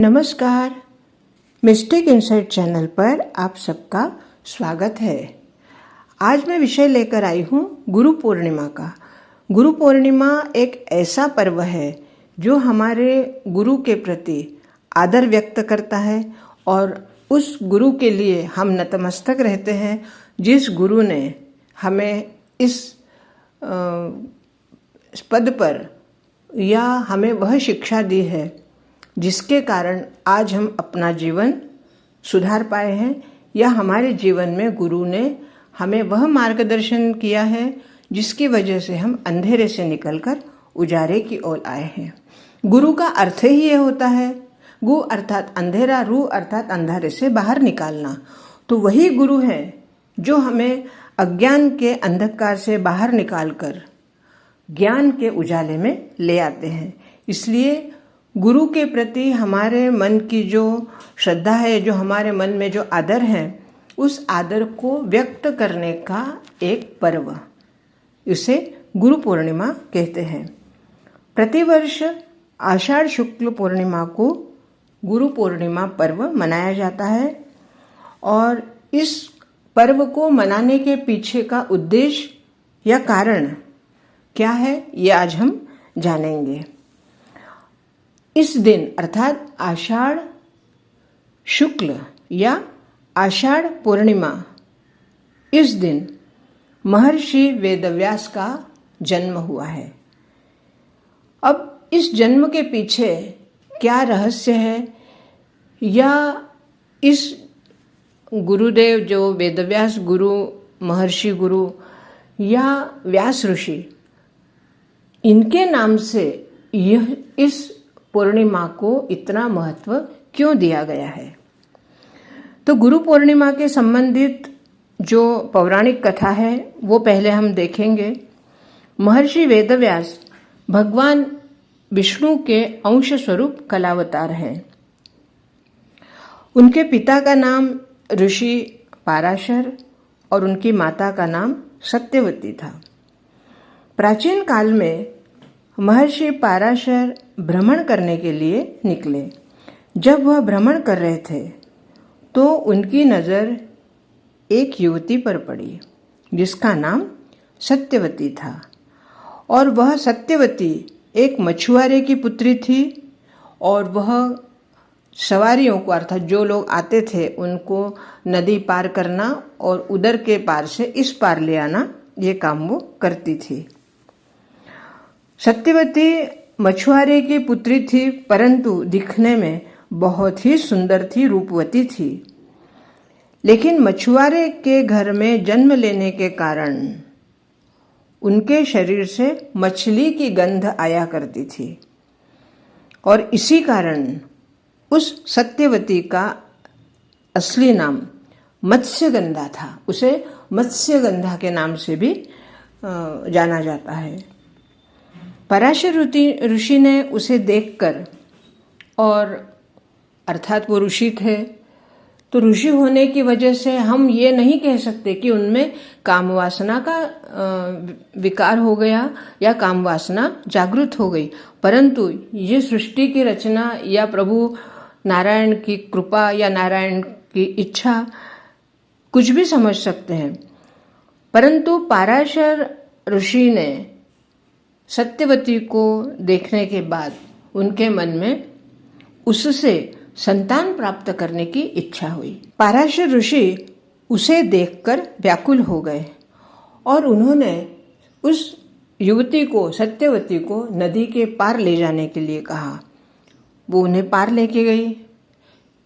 नमस्कार, mistake insight channel पर आप सबका स्वागत है। आज मैं विषय लेकर आई हूँ गुरु पूर्णिमा का। गुरु पूर्णिमा एक ऐसा पर्व है जो हमारे गुरु के प्रति आदर व्यक्त करता है और उस गुरु के लिए हम नतमस्तक रहते हैं जिस गुरु ने हमें इस पद पर या हमें वह शिक्षा दी है जिसके कारण आज हम अपना जीवन सुधार पाए हैं, या हमारे जीवन में गुरु ने हमें वह मार्गदर्शन किया है जिसकी वजह से हम अंधेरे से निकलकर उजारे की ओर आए हैं। गुरु का अर्थ ही ये होता है, गु अर्थात अंधेरा, रू अर्थात अंधेरे से बाहर निकालना। तो वही गुरु है जो हमें अज्ञान के अंधकार से बाहर निकालकर ज्ञान के उजाले में ले आते हैं। इसलिए गुरु के प्रति हमारे मन की जो श्रद्धा है, जो हमारे मन में जो आदर है, उस आदर को व्यक्त करने का एक पर्व, इसे गुरु पूर्णिमा कहते हैं। प्रतिवर्ष आषाढ़ शुक्ल पूर्णिमा को गुरु पूर्णिमा पर्व मनाया जाता है और इस पर्व को मनाने के पीछे का उद्देश्य या कारण क्या है, ये आज हम जानेंगे। इस दिन अर्थात आषाढ़ शुक्ल या आषाढ़ पूर्णिमा, इस दिन महर्षि वेदव्यास का जन्म हुआ है। अब इस जन्म के पीछे क्या रहस्य है, या इस गुरुदेव जो वेदव्यास गुरु, महर्षि गुरु या व्यास ऋषि, इनके नाम से यह इस पूर्णिमा को इतना महत्व क्यों दिया गया है। तो गुरु पूर्णिमा के संबंधित जो पौराणिक कथा है वो पहले हम देखेंगे। महर्षि वेदव्यास भगवान विष्णु के अंश स्वरूप कलावतार हैं। उनके पिता का नाम ऋषि पाराशर और उनकी माता का नाम सत्यवती था। प्राचीन काल में महर्षि पाराशर भ्रमण करने के लिए निकले। जब वह भ्रमण कर रहे थे तो उनकी नज़र एक युवती पर पड़ी जिसका नाम सत्यवती था, और वह सत्यवती एक मछुआरे की पुत्री थी और वह सवारियों को, अर्थात जो लोग आते थे उनको नदी पार करना और उधर के पार से इस पार ले आना, ये काम वो करती थी। सत्यवती मछुआरे की पुत्री थी, परंतु दिखने में बहुत ही सुंदर थी, रूपवती थी। लेकिन मछुआरे के घर में जन्म लेने के कारण उनके शरीर से मछली की गंध आया करती थी, और इसी कारण उस सत्यवती का असली नाम मत्स्यगंधा था। उसे मत्स्यगंधा के नाम से भी जाना जाता है। पराशर ऋषि ने उसे देखकर, और अर्थात वो ऋषि थे, तो ऋषि होने की वजह से हम ये नहीं कह सकते कि उनमें काम वासना का विकार हो गया या काम वासना जागृत हो गई, परंतु ये सृष्टि की रचना या प्रभु नारायण की कृपा या नारायण की इच्छा, कुछ भी समझ सकते हैं। परंतु पराशर ऋषि ने सत्यवती को देखने के बाद उनके मन में उससे संतान प्राप्त करने की इच्छा हुई। पराशर ऋषि उसे देखकर व्याकुल हो गए और उन्होंने उस युवती को, सत्यवती को नदी के पार ले जाने के लिए कहा। वो उन्हें पार लेके गई,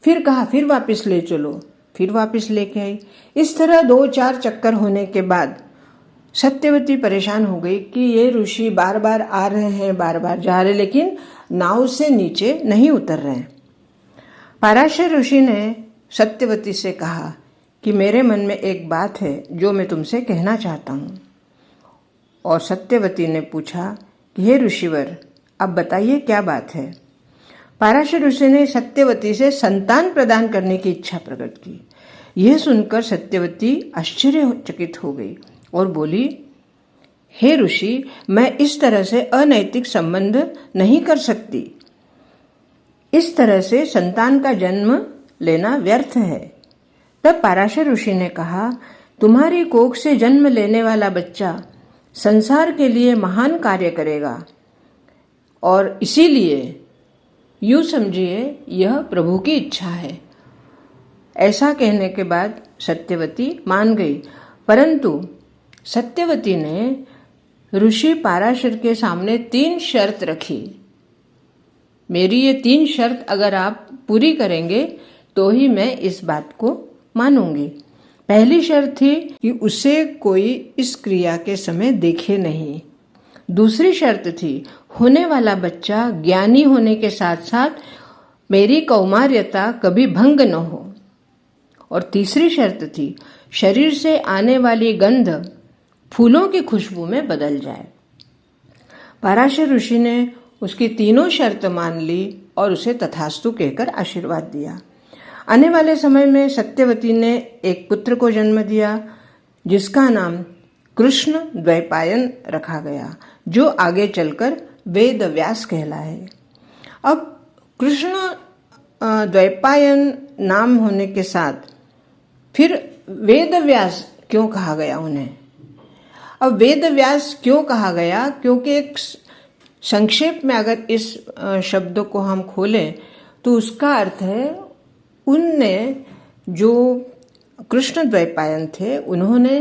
फिर कहा फिर वापस ले चलो, फिर वापस लेके आई। इस तरह 2-4 चक्कर होने के बाद सत्यवती परेशान हो गई कि ये ऋषि बार बार आ रहे हैं, बार बार जा रहे, लेकिन नाव से नीचे नहीं उतर रहे। पराशर ऋषि ने सत्यवती से कहा कि मेरे मन में एक बात है जो मैं तुमसे कहना चाहता हूँ। और सत्यवती ने पूछा कि हे ऋषिवर, अब बताइए क्या बात है। पराशर ऋषि ने सत्यवती से संतान प्रदान करने की इच्छा प्रकट की। यह सुनकर सत्यवती आश्चर्यचकित हो गई और बोली, हे ऋषि, मैं इस तरह से अनैतिक संबंध नहीं कर सकती। इस तरह से संतान का जन्म लेना व्यर्थ है। तब पराशर ऋषि ने कहा, तुम्हारी कोख से जन्म लेने वाला बच्चा संसार के लिए महान कार्य करेगा और इसीलिए यूं समझिए यह प्रभु की इच्छा है। ऐसा कहने के बाद सत्यवती मान गई, परंतु सत्यवती ने ऋषि पराशर के सामने 3 शर्त रखी। मेरी ये 3 शर्त अगर आप पूरी करेंगे तो ही मैं इस बात को मानूंगी। पहली शर्त थी कि उसे कोई इस क्रिया के समय देखे नहीं। दूसरी शर्त थी होने वाला बच्चा ज्ञानी होने के साथ साथ मेरी कौमार्यता कभी भंग न हो। और तीसरी शर्त थी शरीर से आने वाली गंध फूलों की खुशबू में बदल जाए। पराशर ऋषि ने उसकी तीनों शर्त मान ली और उसे तथास्तु कहकर आशीर्वाद दिया। आने वाले समय में सत्यवती ने एक पुत्र को जन्म दिया जिसका नाम कृष्ण द्वैपायन रखा गया, जो आगे चलकर वेद व्यास कहलाए। अब कृष्ण द्वैपायन नाम होने के साथ फिर वेद व्यास क्यों कहा गया उन्हें? अब वेद व्यास क्यों कहा गया? क्योंकि एक संक्षेप में अगर इस शब्द को हम खोलें तो उसका अर्थ है उनने जो कृष्ण द्वैपायन थे उन्होंने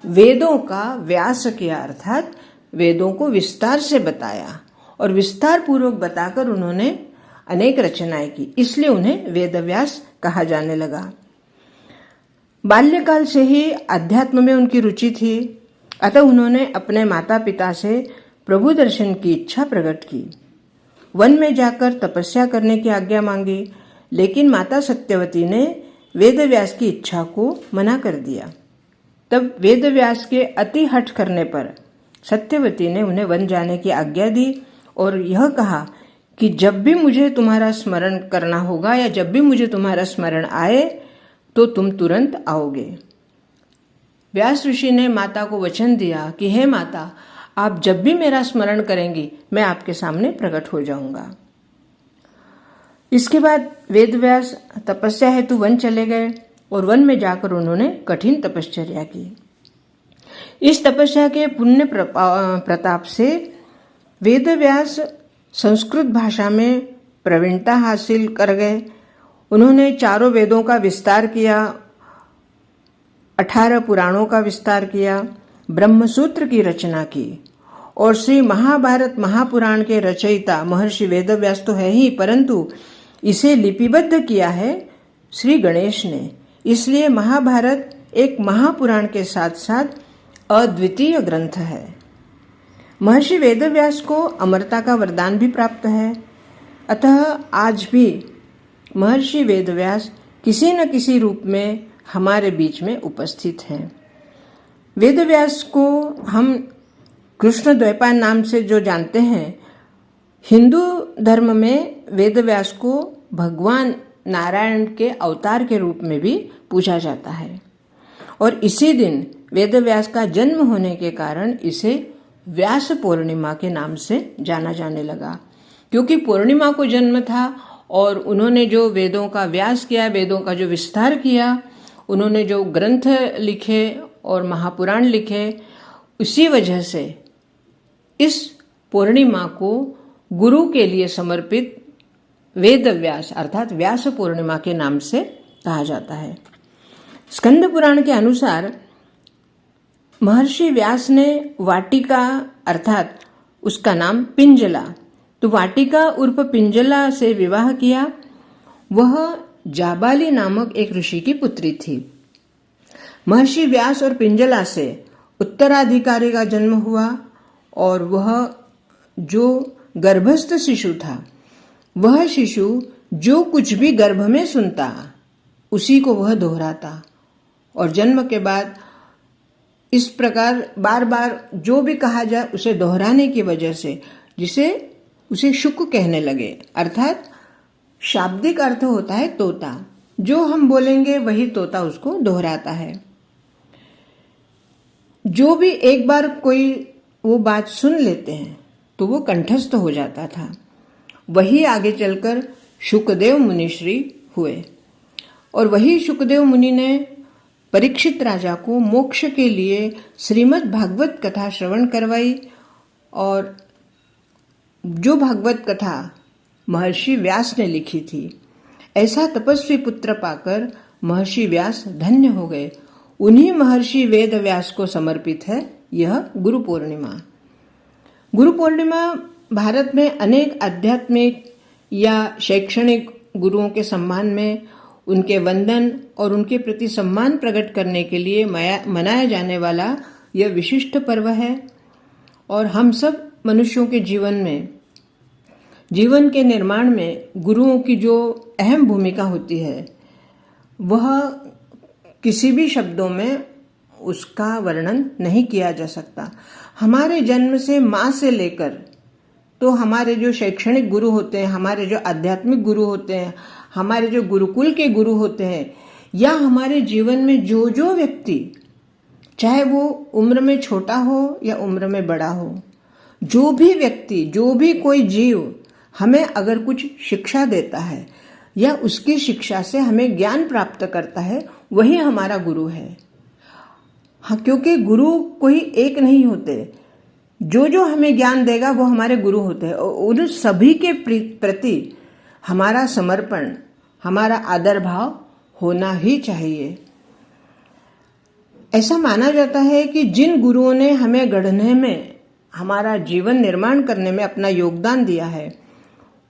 वेदों का व्यास किया, अर्थात वेदों को विस्तार से बताया और विस्तार पूर्वक बताकर उन्होंने अनेक रचनाएं की, इसलिए उन्हें वेदव्यास कहा जाने लगा। बाल्यकाल से ही अध्यात्म में उनकी रुचि थी, अतः उन्होंने अपने माता पिता से प्रभु दर्शन की इच्छा प्रकट की। वन में जाकर तपस्या करने की आज्ञा मांगी, लेकिन माता सत्यवती ने वेदव्यास की इच्छा को मना कर दिया। तब वेदव्यास के अति हठ करने पर सत्यवती ने उन्हें वन जाने की आज्ञा दी और यह कहा कि जब भी मुझे तुम्हारा स्मरण करना होगा या जब भी मुझे तुम्हारा स्मरण आए तो तुम तुरंत आओगे। व्यास ऋषि ने माता को वचन दिया कि हे माता, आप जब भी मेरा स्मरण करेंगी मैं आपके सामने प्रकट हो जाऊंगा। इसके बाद वेदव्यास तपस्या हेतु वन चले गए और वन में जाकर उन्होंने कठिन तपश्चर्या की। इस तपस्या के पुण्य प्रताप से वेदव्यास संस्कृत भाषा में प्रवीणता हासिल कर गए। उन्होंने 4 वेदों का विस्तार किया, 18 पुराणों का विस्तार किया, ब्रह्मसूत्र की रचना की और श्री महाभारत महापुराण के रचयिता महर्षि वेदव्यास तो है ही, परंतु इसे लिपिबद्ध किया है श्री गणेश ने। इसलिए महाभारत एक महापुराण के साथ साथ अद्वितीय ग्रंथ है। महर्षि वेदव्यास को अमरता का वरदान भी प्राप्त है, अतः आज भी महर्षि वेदव्यास किसी न किसी रूप में हमारे बीच में उपस्थित हैं। वेदव्यास को हम कृष्ण द्वैपायन नाम से जो जानते हैं, हिंदू धर्म में वेदव्यास को भगवान नारायण के अवतार के रूप में भी पूजा जाता है और इसी दिन वेदव्यास का जन्म होने के कारण इसे व्यास पूर्णिमा के नाम से जाना जाने लगा, क्योंकि पूर्णिमा को जन्म था और उन्होंने जो वेदों का व्यास किया, वेदों का जो विस्तार किया, उन्होंने जो ग्रंथ लिखे और महापुराण लिखे, उसी वजह से इस पूर्णिमा को गुरु के लिए समर्पित वेदव्यास अर्थात व्यास पूर्णिमा के नाम से कहा जाता है। स्कंद पुराण के अनुसार महर्षि व्यास ने वाटिका अर्थात उसका नाम पिंजला, तो वाटिका उर्फ पिंजला से विवाह किया। वह जाबाली नामक एक ऋषि की पुत्री थी। महर्षि व्यास और पिंजला से उत्तराधिकारी का जन्म हुआ और वह जो गर्भस्थ शिशु था, वह शिशु जो कुछ भी गर्भ में सुनता उसी को वह दोहराता और जन्म के बाद इस प्रकार बार बार जो भी कहा जाए उसे दोहराने की वजह से जिसे उसे शुक कहने लगे, अर्थात शाब्दिक अर्थ होता है तोता। जो हम बोलेंगे वही तोता उसको दोहराता है। जो भी एक बार कोई वो बात सुन लेते हैं तो वो कंठस्थ हो जाता था। वही आगे चलकर शुकदेव मुनिश्री हुए। और वही शुकदेव मुनि ने परीक्षित राजा को मोक्ष के लिए श्रीमद् भागवत कथा श्रवण करवाई। और जो भागवत कथा महर्षि व्यास ने लिखी थी, ऐसा तपस्वी पुत्र पाकर महर्षि व्यास धन्य हो गए। उन्हीं महर्षि वेद व्यास को समर्पित है यह गुरु पूर्णिमा। गुरु पूर्णिमा भारत में अनेक आध्यात्मिक या शैक्षणिक गुरुओं के सम्मान में उनके वंदन और उनके प्रति सम्मान प्रकट करने के लिए मनाया जाने वाला यह विशिष्ट पर्व है। और हम सब मनुष्यों के जीवन के निर्माण में गुरुओं की जो अहम भूमिका होती है, वह किसी भी शब्दों में उसका वर्णन नहीं किया जा सकता। हमारे जन्म से माँ से लेकर तो हमारे जो शैक्षणिक गुरु होते हैं, हमारे जो आध्यात्मिक गुरु होते हैं, हमारे जो गुरुकुल के गुरु होते हैं, या हमारे जीवन में जो जो व्यक्ति, चाहे वो उम्र में छोटा हो या उम्र में बड़ा हो, जो भी व्यक्ति, जो भी कोई जीव हमें अगर कुछ शिक्षा देता है या उसकी शिक्षा से हमें ज्ञान प्राप्त करता है, वही हमारा गुरु है। हाँ, क्योंकि गुरु कोई एक नहीं होते। जो जो हमें ज्ञान देगा वो हमारे गुरु होते हैं। और उन सभी के प्रति हमारा समर्पण, हमारा आदर भाव होना ही चाहिए। ऐसा माना जाता है कि जिन गुरुओं ने हमें गढ़ने में, हमारा जीवन निर्माण करने में अपना योगदान दिया है,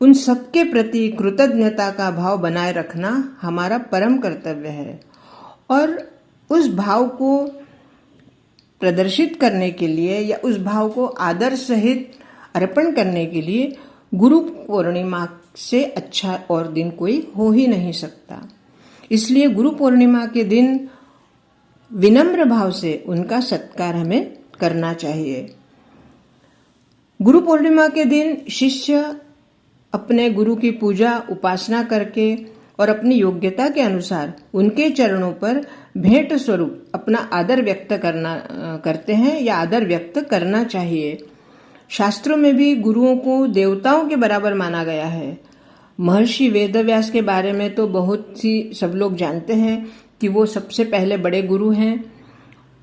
उन सबके प्रति कृतज्ञता का भाव बनाए रखना हमारा परम कर्तव्य है। और उस भाव को प्रदर्शित करने के लिए या उस भाव को आदर सहित अर्पण करने के लिए गुरु पूर्णिमा से अच्छा और दिन कोई हो ही नहीं सकता। इसलिए गुरु पूर्णिमा के दिन विनम्र भाव से उनका सत्कार हमें करना चाहिए। गुरु पूर्णिमा के दिन शिष्य अपने गुरु की पूजा उपासना करके और अपनी योग्यता के अनुसार उनके चरणों पर भेंट स्वरूप अपना आदर व्यक्त करते हैं या आदर व्यक्त करना चाहिए। शास्त्रों में भी गुरुओं को देवताओं के बराबर माना गया है। महर्षि वेदव्यास के बारे में तो बहुत सी सब लोग जानते हैं कि वो सबसे पहले बड़े गुरु हैं,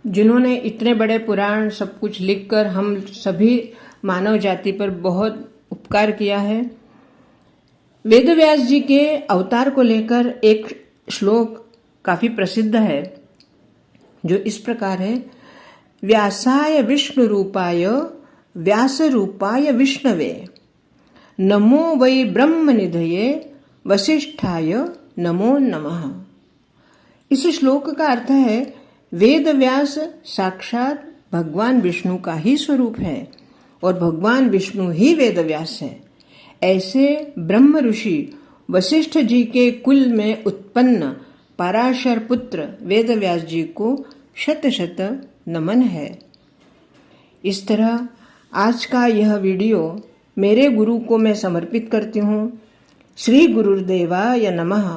जिन्होंने इतने बड़े पुराण सब कुछ लिखकर हम सभी मानव जाति पर बहुत उपकार किया है। वेदव्यास जी के अवतार को लेकर एक श्लोक काफी प्रसिद्ध है, जो इस प्रकार है: व्यासाय विष्णु रूपाय व्यास रूपाय विष्णवे नमो वै ब्रह्म निधये वसिष्ठाय नमो नमः। इस श्लोक का अर्थ है, वेद व्यास साक्षात भगवान विष्णु का ही स्वरूप है और भगवान विष्णु ही वेद व्यास है। ऐसे ब्रह्म ऋषि वशिष्ठ जी के कुल में उत्पन्न पराशर पुत्र वेद व्यास जी को शत शत नमन है। इस तरह आज का यह वीडियो मेरे गुरु को मैं समर्पित करती हूँ। श्री गुरुदेवाय नमः।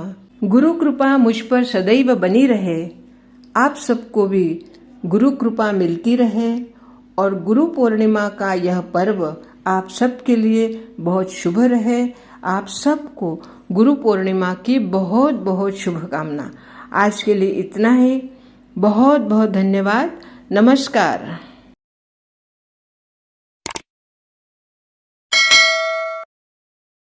गुरु कृपा मुझ पर सदैव बनी रहे। आप सबको भी गुरु कृपा मिलती रहे और गुरु पूर्णिमा का यह पर्व आप सबके लिए बहुत शुभ रहे। आप सबको गुरु पूर्णिमा की बहुत बहुत शुभकामना। आज के लिए इतना ही। बहुत बहुत धन्यवाद। नमस्कार।